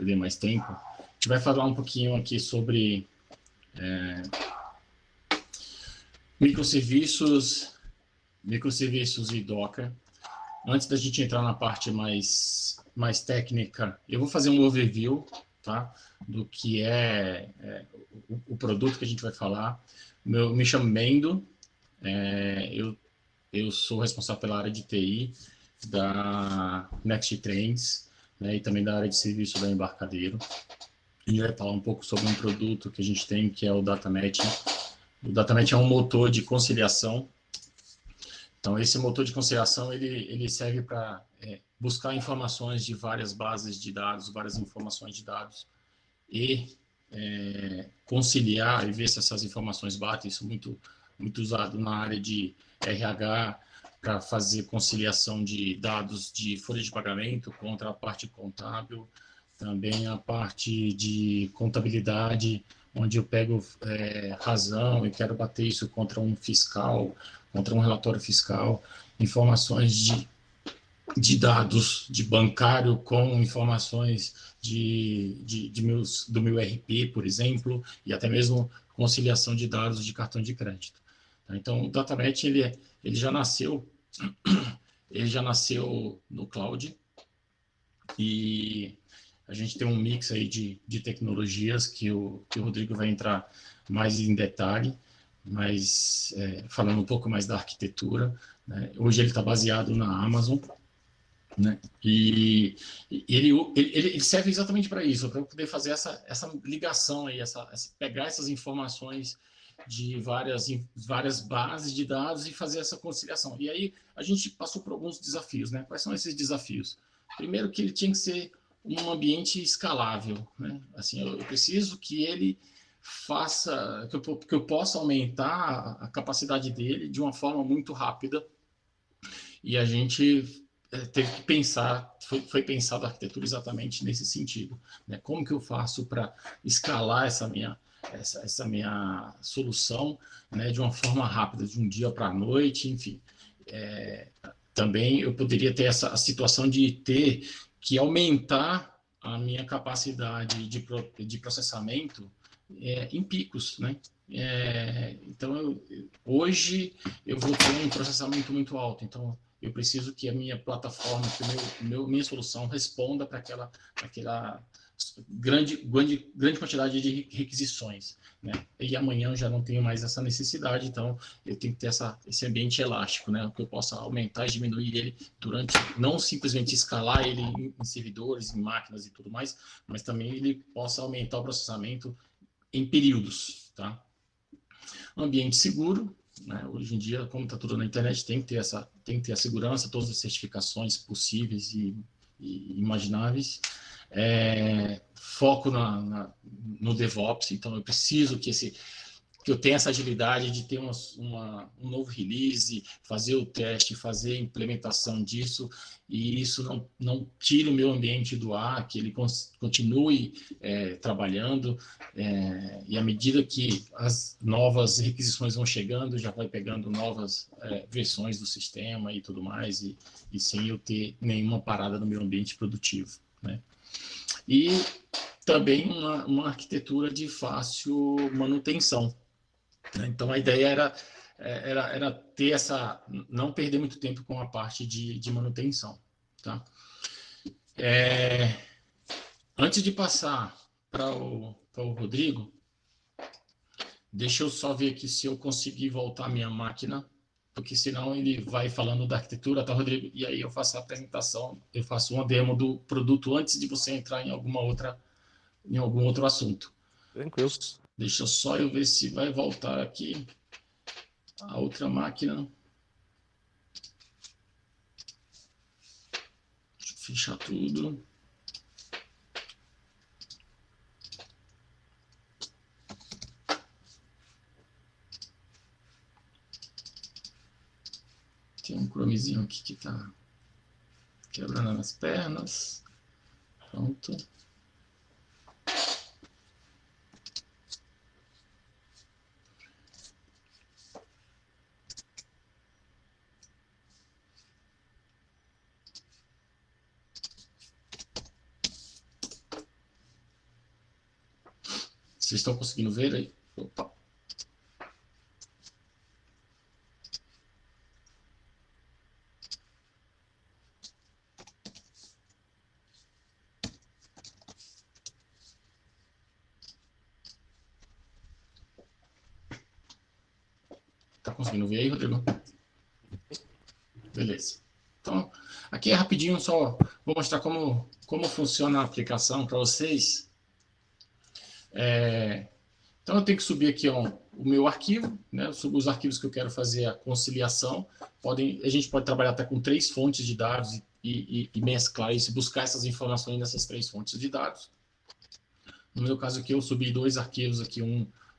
perder mais tempo, a gente vai falar um pouquinho aqui sobre microserviços e Docker. Antes da gente entrar na parte mais técnica, eu vou fazer um overview, tá, do que o produto que a gente vai falar. Me chamo Mendo, eu sou responsável pela área de TI da Next Trends, né, e também da área de serviço da Embarcadero. A gente vai falar um pouco sobre um produto que a gente tem, que é o DataMatch. O DataMatch é um motor de conciliação. Então, esse motor de conciliação, ele serve para buscar informações de várias bases de dados, várias informações de dados, e conciliar e ver se essas informações batem. Isso é muito usado na área de RH, para fazer conciliação de dados de folha de pagamento contra a parte contábil, também a parte de contabilidade, onde eu pego razão e quero bater isso contra um fiscal, contra um relatório fiscal, informações de dados de bancário com informações do meu RP, por exemplo, e até mesmo conciliação de dados de cartão de crédito. Então, o DataMatch, ele já nasceu no cloud, e a gente tem um mix aí de tecnologias que o Rodrigo vai entrar mais em detalhe, mas falando um pouco mais da arquitetura, né? Hoje ele está baseado na Amazon, né? E ele serve exatamente para isso, para poder fazer essa ligação aí, pegar essas informações de várias bases de dados e fazer essa conciliação. E aí a gente passou por alguns desafios, né? Quais são esses desafios? Primeiro, que ele tinha que ser um ambiente escalável, né? Assim, eu preciso que ele faça, que eu possa aumentar a capacidade dele de uma forma muito rápida. E a gente teve que pensar, foi pensado a arquitetura exatamente nesse sentido, né? Como que eu faço para escalar essa minha solução, né, de uma forma rápida, de um dia para a noite, enfim. Também eu poderia ter a situação de ter que aumentar a minha capacidade de processamento em picos, né? Então, hoje eu vou ter um processamento muito alto, então eu preciso que a minha plataforma, que minha solução responda para aquela grande quantidade de requisições, né? E amanhã eu já não tenho mais essa necessidade, então eu tenho que ter esse ambiente elástico, né? Que eu possa aumentar e diminuir ele não simplesmente escalar ele em servidores, em máquinas e tudo mais, mas também ele possa aumentar o processamento em períodos, tá? Ambiente seguro, né? Hoje em dia, como está tudo na internet, tem que ter a segurança, todas as certificações possíveis e imagináveis. Foco no DevOps, então eu preciso que eu tenha essa agilidade de ter um novo release, fazer o teste, fazer a implementação disso, e isso não tire o meu ambiente do ar, que ele continue trabalhando, e à medida que as novas requisições vão chegando, já vai pegando novas versões do sistema e tudo mais, e sem eu ter nenhuma parada no meu ambiente produtivo, né? E também uma arquitetura de fácil manutenção. Então, a ideia era ter não perder muito tempo com a parte de manutenção, tá? Antes de passar para o Rodrigo, deixa eu só ver aqui se eu conseguir voltar a minha máquina, porque senão ele vai falando da arquitetura, tá, Rodrigo? E aí eu faço a apresentação, eu faço uma demo do produto antes de você entrar em algum outro assunto. Tranquilo. Deixa só eu ver se vai voltar aqui a outra máquina. Deixa eu fechar tudo. Tem um chromezinho aqui que tá quebrando nas pernas. Pronto. Vocês estão conseguindo ver aí? Opa. Tá conseguindo ver aí, Rodrigo? Beleza. Então, aqui é rapidinho, só vou mostrar como funciona a aplicação para vocês. Então, eu tenho que subir aqui o meu arquivo, né? Eu subo os arquivos que eu quero fazer a conciliação. A gente pode trabalhar até com 3 fontes de dados e mesclar isso, buscar essas informações nessas 3 fontes de dados. No meu caso aqui, eu subi 2 arquivos aqui,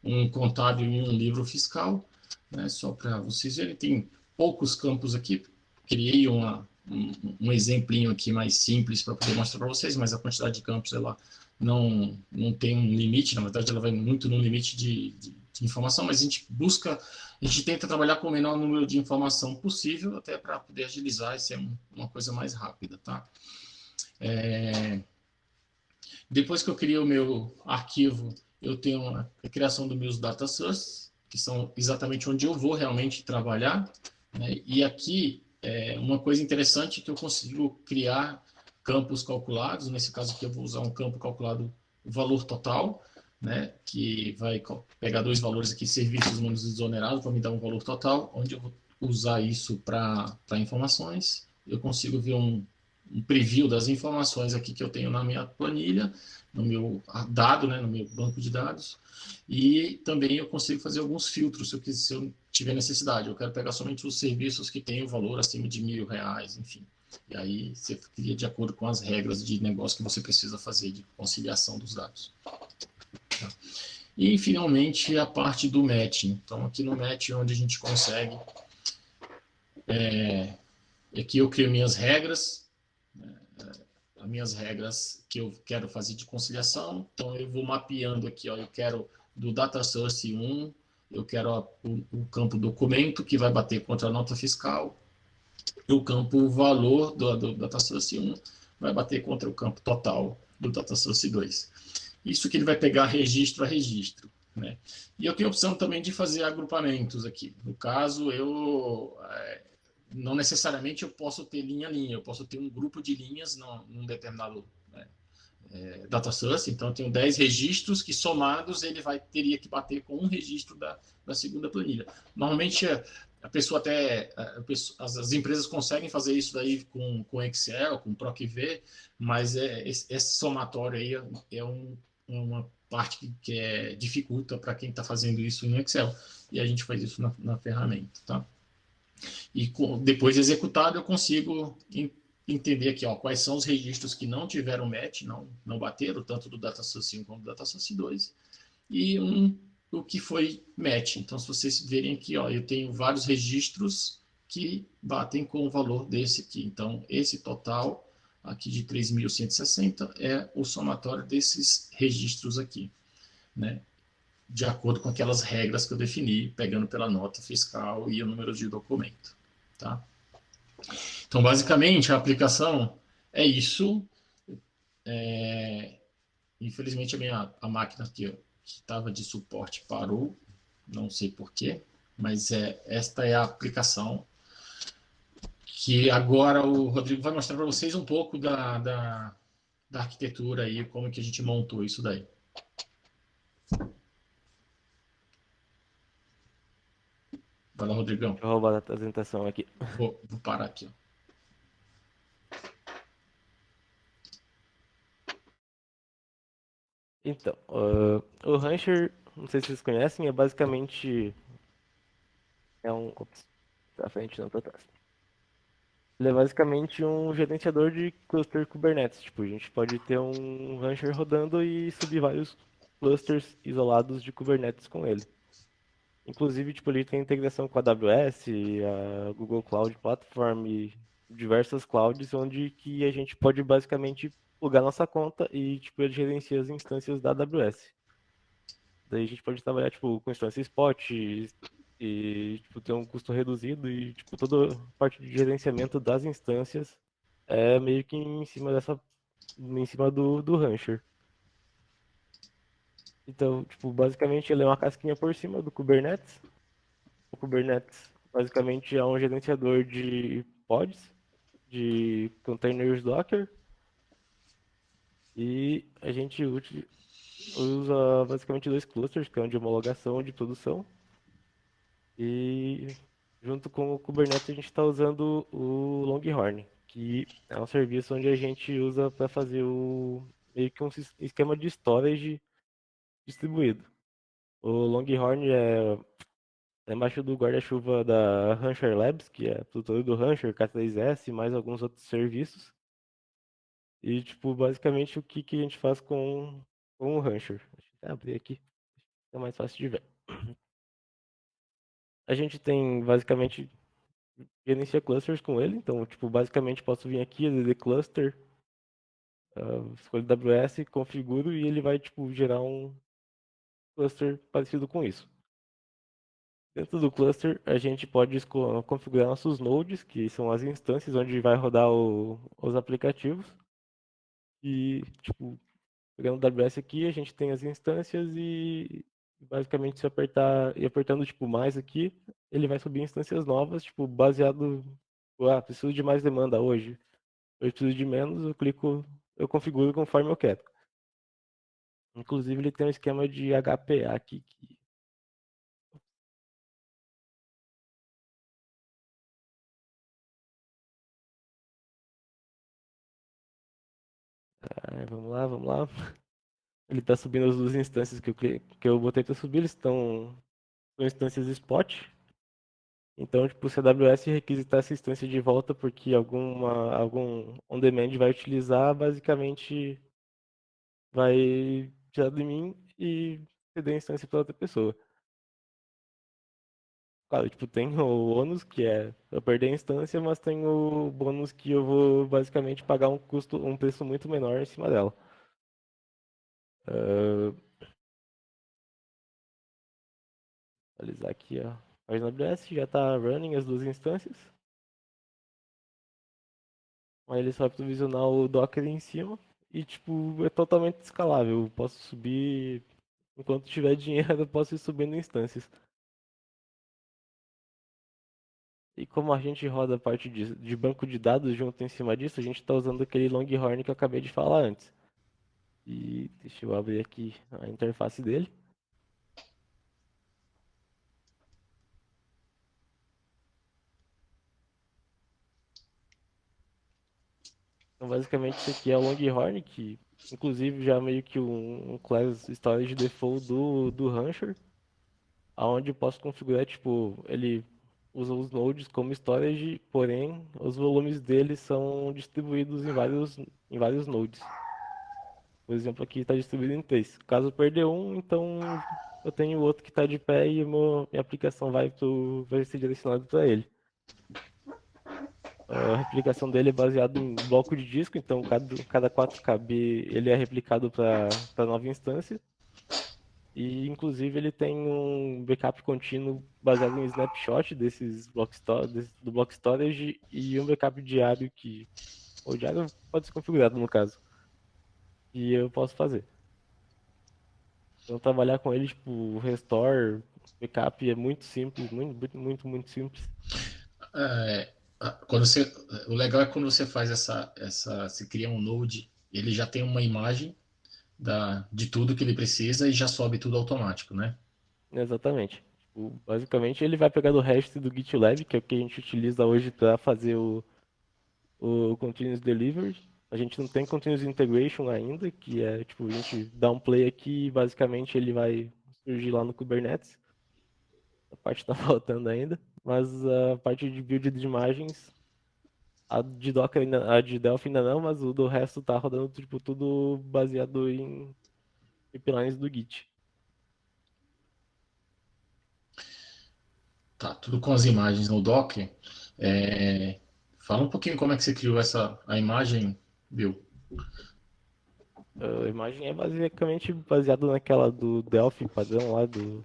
um contábil e um livro fiscal, né? Só para vocês verem, tem poucos campos aqui. Criei um exemplinho aqui mais simples para poder mostrar para vocês, mas a quantidade de campos ela não tem um limite, na verdade ela vai muito no limite de informação, mas a gente tenta trabalhar com o menor número de informação possível, até para poder agilizar e ser uma coisa mais rápida, tá? Depois que eu criei o meu arquivo, eu tenho a criação dos meus data sources, que são exatamente onde eu vou realmente trabalhar, né? E aqui, uma coisa interessante é que eu consigo criar campos calculados. Nesse caso aqui, eu vou usar um campo calculado o valor total, né? Que vai pegar 2 valores aqui, serviços menos desonerados, vai me dar um valor total, onde eu vou usar isso para informações. Eu consigo ver um preview das informações aqui que eu tenho na minha planilha, no meu dado, né, no meu banco de dados, e também eu consigo fazer alguns filtros se eu tiver necessidade. Eu quero pegar somente os serviços que têm o valor acima de R$ 1.000, enfim. E aí você cria de acordo com as regras de negócio que você precisa fazer de conciliação dos dados. Tá? E, finalmente, a parte do matching. Então, aqui no matching, onde a gente consegue... aqui eu crio minhas regras, as minhas regras que eu quero fazer de conciliação. Então, eu vou mapeando aqui, ó, eu quero do data source 1, eu quero o campo documento, que vai bater contra a nota fiscal, e o campo valor do data source 1 vai bater contra o campo total do data source 2. Isso que ele vai pegar registro a registro, né? E eu tenho a opção também de fazer agrupamentos aqui. No caso, não necessariamente eu posso ter linha a linha, eu posso ter um grupo de linhas num determinado, né, data source. Então eu tenho 10 registros que somados ele teria que bater com um registro da segunda planilha. Normalmente a pessoa as empresas conseguem fazer isso daí com Excel, com PROC-V, mas esse somatório aí uma parte que dificulta para quem está fazendo isso no Excel. E a gente faz isso na ferramenta, tá? E depois de executado, eu consigo entender aqui, ó, quais são os registros que não tiveram match, não bateram, tanto do data source 1 como do data source 2, e o que foi match. Então, se vocês verem aqui, ó, eu tenho vários registros que batem com o valor desse aqui. Então, esse total aqui de 3.160 é o somatório desses registros aqui, né? De acordo com aquelas regras que eu defini, pegando pela nota fiscal e o número de documento. Tá? Então, basicamente, a aplicação é isso. Infelizmente, a máquina que estava de suporte parou, não sei porquê, mas esta é a aplicação que agora o Rodrigo vai mostrar para vocês um pouco da arquitetura e como que a gente montou isso daí. Vai lá, Rodrigão. Deixa eu roubar a apresentação aqui. Vou parar aqui. Ó. Então, o Rancher, não sei se vocês conhecem, é basicamente... Ops, pra frente não, pra trás. Ele é basicamente um gerenciador de cluster Kubernetes. Tipo, a gente pode ter um Rancher rodando e subir vários clusters isolados de Kubernetes com ele. Inclusive, tipo, ele tem integração com a AWS, a Google Cloud Platform e diversas clouds, onde que a gente pode basicamente plugar nossa conta e, tipo, ele gerencia as instâncias da AWS. Daí a gente pode trabalhar, tipo, com instância Spot e tipo, ter um custo reduzido e, tipo, toda a parte de gerenciamento das instâncias é meio que em cima do Rancher. Então, tipo, basicamente ele é uma casquinha por cima do Kubernetes. O Kubernetes basicamente é um gerenciador de pods, de containers Docker, e a gente usa basicamente dois clusters, que é um de homologação de produção, e junto com o Kubernetes a gente está usando o Longhorn, que é um serviço onde a gente usa para fazer meio que um esquema de storage distribuído. O Longhorn é embaixo do guarda-chuva da Rancher Labs, que é produtora do Rancher, K3S e mais alguns outros serviços. E, tipo, basicamente o que, que a gente faz com o Rancher. Deixa eu até abrir aqui, é mais fácil de ver. A gente tem, basicamente, gerencia clusters com ele. Então, tipo, basicamente posso vir aqui, ADD Cluster, escolho AWS, configuro e ele vai, tipo, gerar um cluster parecido com isso. Dentro do cluster, a gente pode configurar nossos nodes, que são as instâncias onde vai rodar os aplicativos. E, tipo, pegando o AWS aqui, a gente tem as instâncias e basicamente se apertar e apertando tipo mais aqui, ele vai subir instâncias novas, tipo, baseado, preciso de mais demanda hoje. Eu preciso de menos, eu clico, eu configuro conforme eu quero. Inclusive ele tem um esquema de HPA aqui que vamos lá, vamos lá. Ele está subindo as duas instâncias que eu botei para subir, eles são instâncias spot. Então, tipo, se a AWS requisitar essa instância de volta porque algum on-demand vai utilizar, basicamente vai tirar de mim e ceder a instância para outra pessoa. Claro, tipo, tem o ônus, que é eu perder a instância, mas tem o bônus que eu vou basicamente pagar um preço muito menor em cima dela. Uh, Atualizar aqui, ó. A página AWS já está running as duas instâncias. Aí ele só vai provisionar o Docker em cima e, tipo, é totalmente escalável. Eu posso subir, enquanto tiver dinheiro, eu posso ir subindo instâncias. E como a gente roda a parte de banco de dados junto em cima disso, a gente está usando aquele Longhorn que eu acabei de falar antes. E deixa eu abrir aqui a interface dele. Então, basicamente, isso aqui é o Longhorn, que inclusive já é meio que um class storage default do Rancher, aonde eu posso configurar, tipo, ele usa os nodes como storage, porém os volumes dele são distribuídos em vários nodes. Por exemplo, aqui está distribuído em três. Caso eu perder um, então eu tenho outro que está de pé e minha aplicação vai ser direcionada para ele. A replicação dele é baseada em bloco de disco, então cada 4KB ele é replicado para nova instância. E inclusive ele tem um backup contínuo baseado em snapshot do block storage e um backup diário o diário pode ser configurado no caso, e eu posso fazer. Então trabalhar com ele, tipo, restore, backup é muito simples, muito simples. É, quando você, o legal é quando você faz você cria um node, ele já tem uma imagem de tudo que ele precisa e já sobe tudo automático, né? Exatamente. Tipo, basicamente ele vai pegar do REST do GitLab, que é o que a gente utiliza hoje para fazer o Continuous Delivery. A gente não tem Continuous Integration ainda, que é tipo, a gente dá um play aqui e basicamente ele vai surgir lá no Kubernetes. A parte está faltando ainda, mas a parte de build de imagens, a de Docker ainda, a de Delphi ainda não, mas o do resto tá rodando tipo tudo baseado em pipelines do Git. Tá, tudo com as imagens no Docker. É, fala um pouquinho como é que você criou a imagem, Bill. A imagem é basicamente baseada naquela do Delphi padrão lá do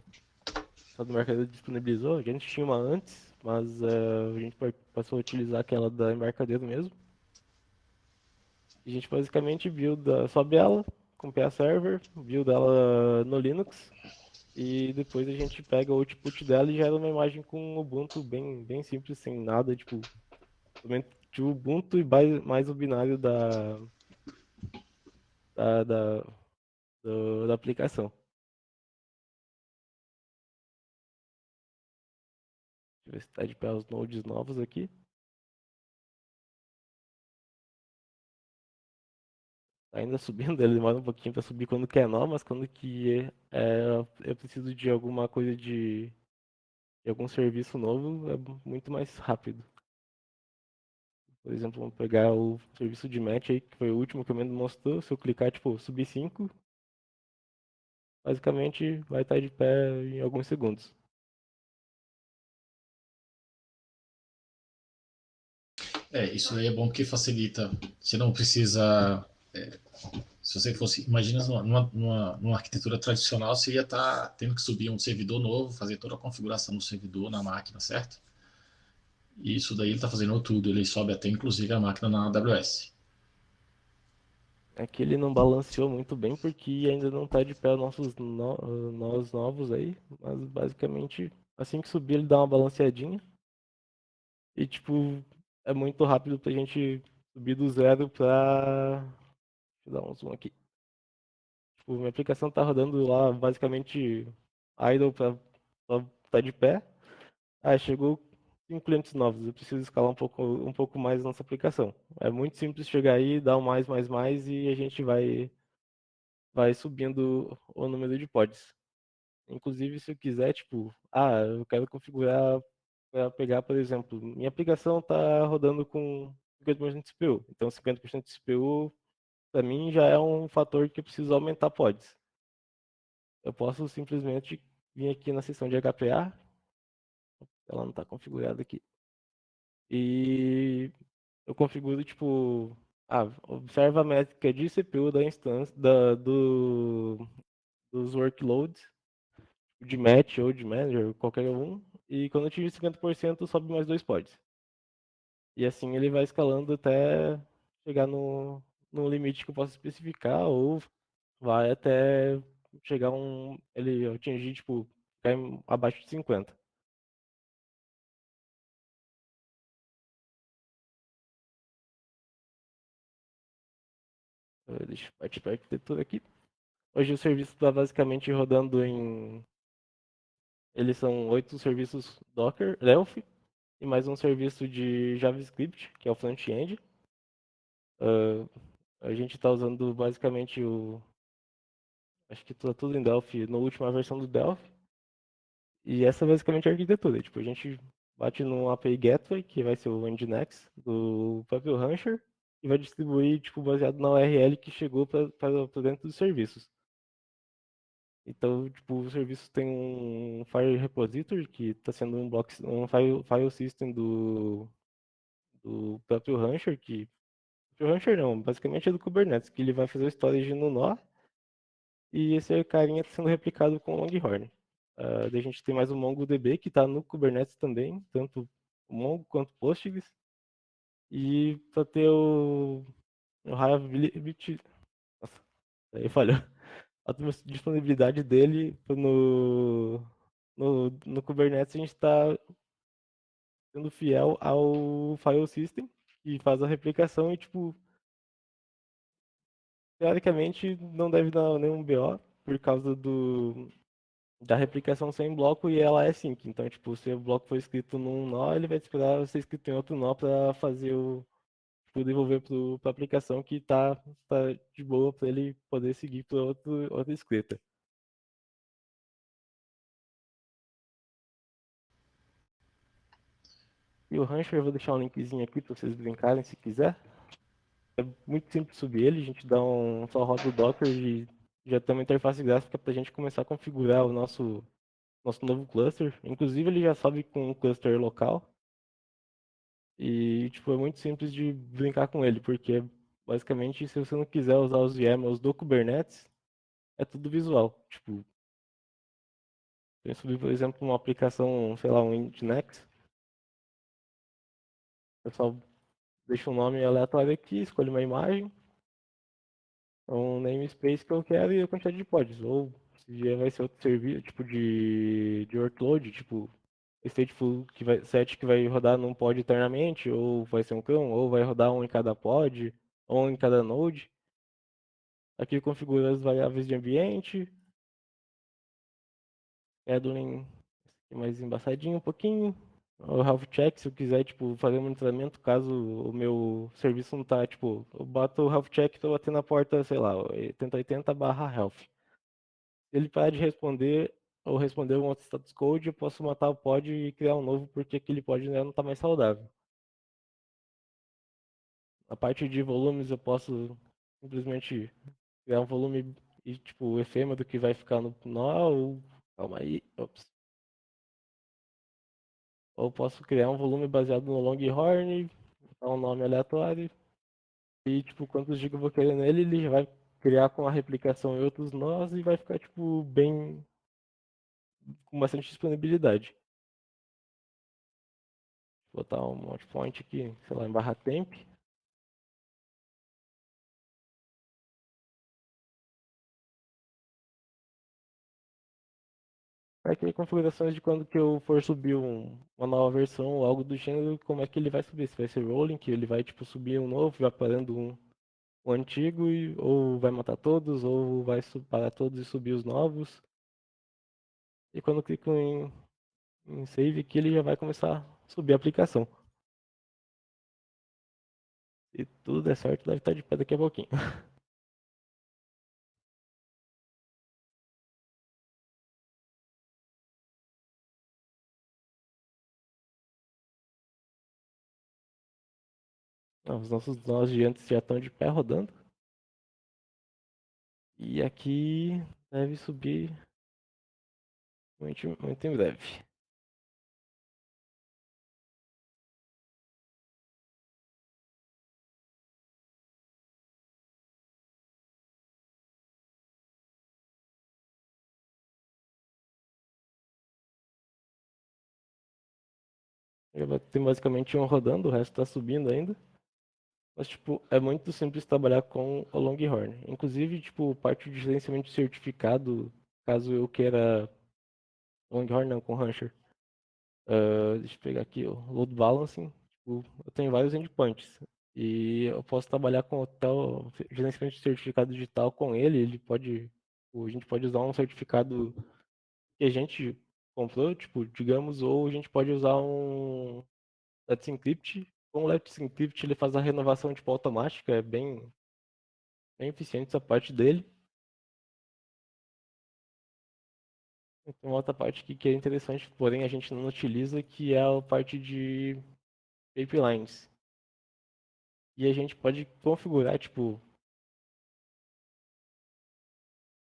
Embarcadero disponibilizou. A gente tinha uma antes, mas a gente passou a utilizar aquela da Embarcadero mesmo. A gente basicamente sobe ela, com PA Server, build ela no Linux, e depois a gente pega o output dela e gera uma imagem com Ubuntu bem simples, sem nada, tipo, somente o Ubuntu e mais o binário da, da, da aplicação. Deixa eu ver se tá de pé os nodes novos aqui. Tá ainda subindo, ele demora um pouquinho para subir quando quer nó, mas quando que eu preciso de alguma coisa de algum serviço novo, é muito mais rápido. Por exemplo, vamos pegar o serviço de match aí, que foi o último que o Mendo mostrou. Se eu clicar, tipo, subir 5, basicamente vai estar de pé em alguns segundos. Isso aí é bom porque facilita. Você não precisa. Se você fosse, imagina numa arquitetura tradicional, você ia estar tendo que subir um servidor novo, fazer toda a configuração do servidor na máquina, certo? E isso daí ele está fazendo tudo, ele sobe até inclusive a máquina na AWS. Aqui ele não balanceou muito bem porque ainda não está de pé os nossos nós novos aí, mas basicamente assim que subir ele dá uma balanceadinha e tipo é muito rápido pra gente subir do zero pra. Deixa eu dar um zoom aqui. Tipo, minha aplicação tá rodando lá basicamente idle pra tá de pé. Ah, chegou 5 clientes novos. Eu preciso escalar um pouco mais nossa aplicação. É muito simples chegar aí, dar um mais e a gente vai subindo o número de pods. Inclusive, se eu quiser, tipo, eu quero configurar para pegar, por exemplo, minha aplicação está rodando com 50% de CPU. Então, 50% de CPU, para mim, já é um fator que eu preciso aumentar pods. Eu posso simplesmente vir aqui na seção de HPA, ela não está configurada aqui, e eu configuro, tipo, observa a métrica de CPU da instância, dos workloads, de match ou de manager, qualquer um, e quando atingir 50% sobe mais 2 pods. E assim ele vai escalando até chegar no limite que eu posso especificar, ou vai até chegar ele atingir, tipo, ficar abaixo de 50. Deixa eu partir para a arquitetura aqui. Hoje o serviço está basicamente rodando em. Eles são 8 serviços Docker, Delphi, e mais um serviço de JavaScript, que é o front-end. A gente está usando basicamente acho que tá tudo em Delphi, na última versão do Delphi. E essa é basicamente a arquitetura. Tipo, a gente bate no API Gateway, que vai ser o Nginx do próprio Rancher, e vai distribuir, tipo, baseado na URL que chegou para dentro dos serviços. Então, tipo, o serviço tem um File Repository, que está sendo um file system do próprio Rancher, que. O Rancher não, basicamente é do Kubernetes, que ele vai fazer o storage no nó, e esse carinha está sendo replicado com o Longhorn. Daí a gente tem mais o MongoDB, que está no Kubernetes também, tanto o Mongo quanto o Postgres. E para ter o Reliability. Nossa, aí falhou. A disponibilidade dele no Kubernetes, a gente está sendo fiel ao file system, que faz a replicação e, tipo, teoricamente não deve dar nenhum BO por causa da replicação sem bloco e ela é sync. Então, tipo, se o bloco for escrito num nó, ele vai esperar ser escrito em outro nó para fazer tipo, devolver para a aplicação que tá de boa para ele poder seguir para outra escrita. E o Rancher, eu vou deixar um linkzinho aqui para vocês brincarem se quiser. É muito simples subir ele, a gente só roda o Docker e já tem uma interface gráfica para a gente começar a configurar o nosso novo cluster. Inclusive ele já sobe com um cluster local. E, tipo, é muito simples de brincar com ele, porque basicamente se você não quiser usar os YAMLs do Kubernetes, é tudo visual. Tipo, eu subir, por exemplo, uma aplicação, sei lá, um Nginx, eu só deixo um nome aleatório aqui, escolho uma imagem, um namespace que eu quero e a quantidade de pods. Ou se já vai ser outro serviço, tipo de workload, tipo stateful set que vai rodar num pod eternamente, ou vai ser um clone, ou vai rodar um em cada pod, ou um em cada node. Aqui configura as variáveis de ambiente, scheduling mais embaçadinho um pouquinho. O health check, se eu quiser, tipo, fazer um monitoramento caso o meu serviço não tá, tipo, eu bato o health check e tô batendo na porta, sei lá, 8080/health. Se ele parar de responder ou responder um outro status code, eu posso matar o pod e criar um novo porque aquele pod né, não tá mais saudável. A parte de volumes eu posso simplesmente criar um volume e, tipo, efêmero que vai ficar no nó, ou calma aí, ops. Ou posso criar um volume baseado no Longhorn, dar um nome aleatório, e tipo, quantos gigas eu vou querer nele, ele já vai criar com a replicação em outros nós e vai ficar tipo bem com bastante disponibilidade. Vou botar um monte point aqui, sei lá, em barra temp. Vai criar configurações de quando que eu for subir uma nova versão ou algo do gênero, como é que ele vai subir. Se vai ser rolling, que ele vai tipo subir um novo, vai parando um antigo, ou vai matar todos, ou vai parar todos e subir os novos. E quando eu clico em save aqui, ele já vai começar a subir a aplicação. Se tudo der certo, deve estar de pé daqui a pouquinho. Os nossos nós de antes já estão de pé rodando. E aqui deve subir muito, muito em breve. Tem basicamente um rodando, o resto está subindo ainda. Mas, tipo, é muito simples trabalhar com o Longhorn. Inclusive, tipo, parte de gerenciamento de certificado, caso eu queira Longhorn não, com Rancher. Deixa eu pegar aqui o load balancing. Tipo, eu tenho vários endpoints. E eu posso trabalhar com o tal gerenciamento de certificado digital com ele. Ele pode. A gente pode usar um certificado que a gente comprou, tipo, digamos, ou a gente pode usar um Let's Encrypt. Com o Let's Encrypt ele faz a renovação tipo, automática, é bem eficiente essa parte dele. Tem uma outra parte aqui que é interessante, porém a gente não utiliza, que é a parte de pipelines. E a gente pode configurar, tipo,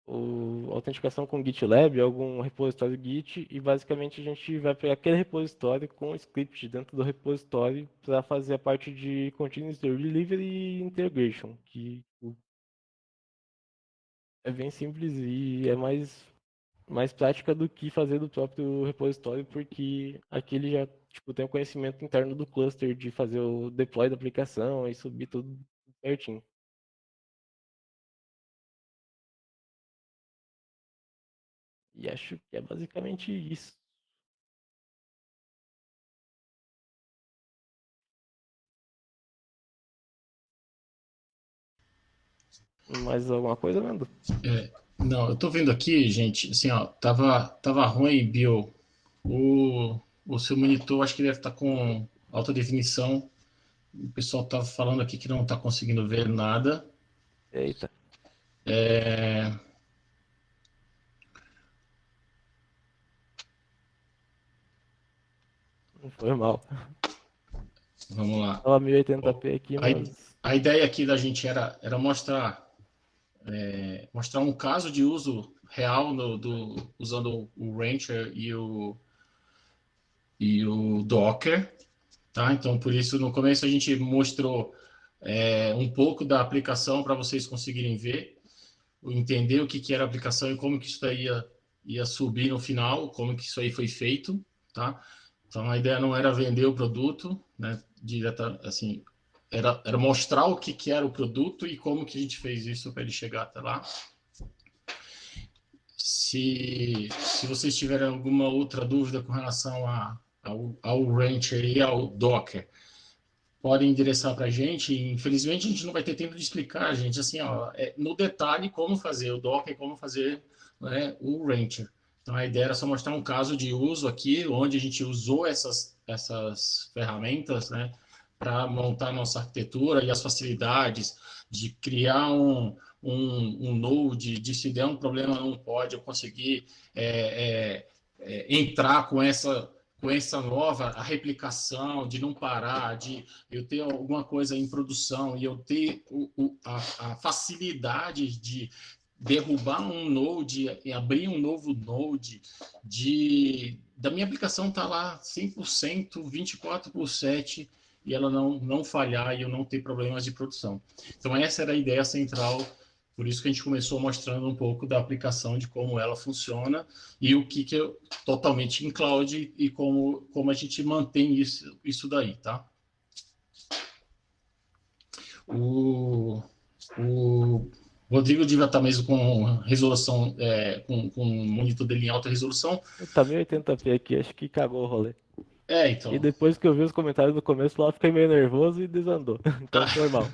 a autenticação com GitLab, algum repositório Git, e basicamente a gente vai pegar aquele repositório com o script dentro do repositório para fazer a parte de Continuous Delivery e Integration, que tipo, é bem simples e é mais prática do que fazer do próprio repositório, porque aqui ele já tipo, tem o conhecimento interno do cluster de fazer o deploy da aplicação e subir tudo certinho. E acho que é basicamente isso. Mais alguma coisa, Nando? Não, eu tô vendo aqui, gente, assim, ó, tava ruim, Bill. O seu monitor, acho que deve estar com alta definição. O pessoal tá falando aqui que não tá conseguindo ver nada. Eita, É, não foi mal. vamos lá. Tava 1080p aqui, A, mas. a ideia aqui da gente era mostrar um caso de uso real usando o Rancher e o Docker, tá? Então, por isso, no começo a gente mostrou um pouco da aplicação para vocês conseguirem ver, entender o que era a aplicação e como que isso daí ia subir no final, como que isso aí foi feito, tá? Então, a ideia não era vender o produto, né? Direta, assim, era mostrar o que era o produto e como que a gente fez isso para ele chegar até lá. Se vocês tiverem alguma outra dúvida com relação ao Rancher e ao Docker, podem endereçar para a gente. Infelizmente, a gente não vai ter tempo de explicar, gente, assim, ó, no detalhe como fazer o Docker, como fazer, né, o Rancher. Então, a ideia era só mostrar um caso de uso aqui, onde a gente usou essas ferramentas, né, para montar nossa arquitetura e as facilidades de criar um node, de se der um problema num pod, eu conseguir entrar com essa nova a replicação, de não parar, de eu ter alguma coisa em produção e eu ter a facilidade de derrubar um node e abrir um novo node, da minha aplicação estar lá 100%, 24/7, e ela não falhar e eu não ter problemas de produção. Então, essa era a ideia central, por isso que a gente começou mostrando um pouco da aplicação, de como ela funciona e o que é totalmente em cloud e como a gente mantém isso daí, tá? O Rodrigo devia estar mesmo com resolução, com o monitor dele em alta resolução. Tá 1080p aqui, acho que cagou o rolê. Então. E depois que eu vi os comentários do começo lá, eu fiquei meio nervoso e desandou. Então foi mal.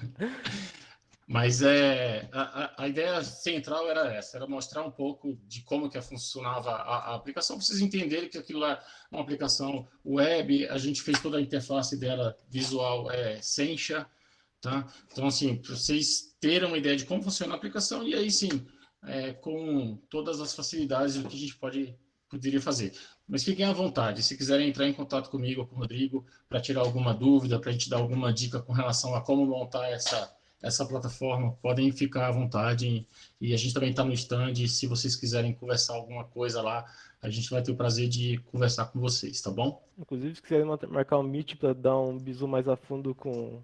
Mas a ideia central era essa, era mostrar um pouco de como que funcionava a aplicação, para vocês entenderem que aquilo é uma aplicação web, a gente fez toda a interface dela visual Sencha, tá? Então, assim, para vocês terem uma ideia de como funciona a aplicação, e aí sim, com todas as facilidades do que a gente poderia fazer. Mas fiquem à vontade, se quiserem entrar em contato comigo ou com o Rodrigo para tirar alguma dúvida, para a gente dar alguma dica com relação a como montar essa plataforma, podem ficar à vontade. E a gente também está no stand, se vocês quiserem conversar alguma coisa lá, a gente vai ter o prazer de conversar com vocês, tá bom? Inclusive, se quiserem marcar um meet para dar um bisu mais a fundo com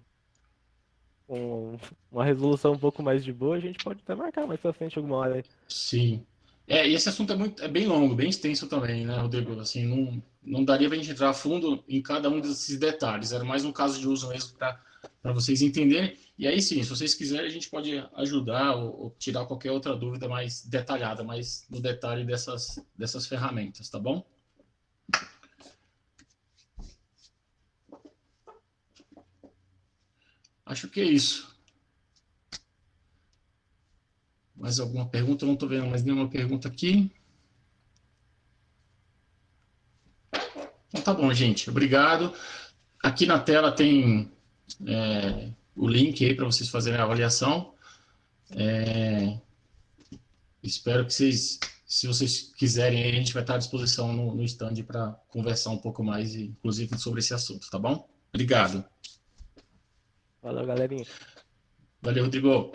uma resolução um pouco mais de boa, a gente pode até marcar mais pra frente alguma hora aí. Sim. E esse assunto é bem longo, bem extenso também, né, Rodrigo? Assim, não daria para a gente entrar a fundo em cada um desses detalhes. Era mais um caso de uso mesmo para vocês entenderem. E aí sim, se vocês quiserem, a gente pode ajudar ou tirar qualquer outra dúvida mais detalhada, mais no detalhe dessas ferramentas, tá bom? Acho que é isso. Mais alguma pergunta? Eu não estou vendo mais nenhuma pergunta aqui. Então tá bom, gente. Obrigado. Aqui na tela tem o link aí para vocês fazerem a avaliação. Espero que vocês, se vocês quiserem, a gente vai estar à disposição no stand para conversar um pouco mais, inclusive, sobre esse assunto, tá bom? Obrigado. Valeu, galerinha. Valeu, Rodrigo.